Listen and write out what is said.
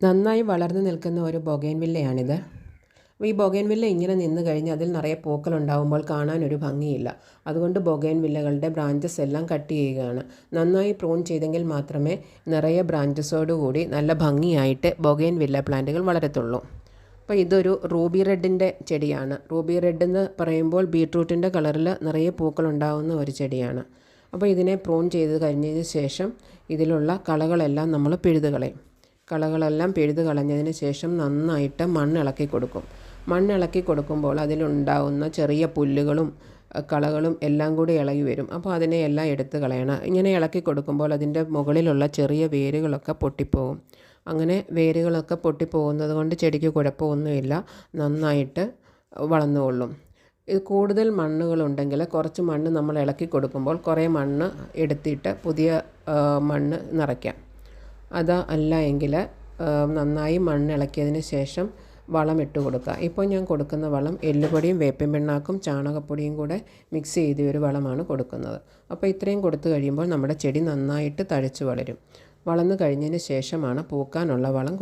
നന്നായി വളർന്നു നിൽക്കുന്ന ഒരു ബൊഗൈൻവില്ലയാണിത്. ഈ ബൊഗൈൻവില്ല ഇങ്ങനെ നിന്ന് കഴിഞ്ഞാൽ അതിൽ നിറയെ പൂക്കളുണ്ടാകുമ്പോൾ കാണാനൊരു ഭംഗിയില്ല. അതുകൊണ്ട് ബൊഗൈൻവില്ലകളുടെ ബ്രാഞ്ചസ് എല്ലാം കട്ട് ചെയ്യുകയാണ്. നന്നായി പ്രൂൺ ചെയ്തെങ്കിൽ മാത്രമേ നിറയെ ബ്രാഞ്ചസോടുകൂടി നല്ല ഭംഗിയായിട്ട് ബൊഗൈൻവില്ല പ്ലാന്റുകൾ വളരത്തുള്ളൂ. അപ്പോൾ ഇതൊരു റൂബി റെഡിൻ്റെ ചെടിയാണ്. റൂബി റെഡ് എന്ന് പറയുമ്പോൾ ബീട്രൂട്ടിൻ്റെ കളറിൽ നിറയെ പൂക്കളുണ്ടാകുന്ന ഒരു ചെടിയാണ്. അപ്പോൾ ഇതിനെ പ്രൂൺ ചെയ്ത് കഴിഞ്ഞതിന് ശേഷം ഇതിലുള്ള കളകളെല്ലാം നമ്മൾ പിഴുത് കളയും. കളകളെല്ലാം പിഴുത് കളഞ്ഞതിന് ശേഷം നന്നായിട്ട് മണ്ണിളക്കി കൊടുക്കും. മണ്ണിളക്കി കൊടുക്കുമ്പോൾ അതിലുണ്ടാകുന്ന ചെറിയ പുല്ലുകളും കളകളും എല്ലാം കൂടി ഇളകി വരും. അപ്പോൾ അതിനെ എല്ലാം എടുത്ത് കളയണം. ഇങ്ങനെ ഇളക്കി കൊടുക്കുമ്പോൾ അതിൻ്റെ മുകളിലുള്ള ചെറിയ വേരുകളൊക്കെ പൊട്ടിപ്പോകും. അങ്ങനെ വേരുകളൊക്കെ പൊട്ടിപ്പോകുന്നത് കൊണ്ട് ചെടിക്ക് കുഴപ്പമൊന്നുമില്ല, നന്നായിട്ട് വളർന്നുകൊള്ളും. ഇത് കൂടുതൽ മണ്ണുകളുണ്ടെങ്കിൽ കുറച്ച് മണ്ണ് നമ്മൾ ഇളക്കി കൊടുക്കുമ്പോൾ കുറേ മണ്ണ് എടുത്തിട്ട് പുതിയ മണ്ണ് നിറയ്ക്കാം. അത് അല്ല എങ്കിൽ നന്നായി മണ്ണിളക്കിയതിന് ശേഷം വളം ഇട്ട് കൊടുക്കുക. ഇപ്പോൾ ഞാൻ കൊടുക്കുന്ന വളം എല്ലുപൊടിയും വേപ്പിൻ പിണ്ണാക്കും ചാണകപ്പൊടിയും കൂടെ മിക്സ് ചെയ്ത ഒരു വളമാണ് കൊടുക്കുന്നത്. അപ്പോൾ ഇത്രയും കൊടുത്തു കഴിയുമ്പോൾ നമ്മുടെ ചെടി നന്നായിട്ട് തഴച്ച് വളരും. വളർന്നു കഴിഞ്ഞതിന് ശേഷമാണ് പൂക്കാനുള്ള വളം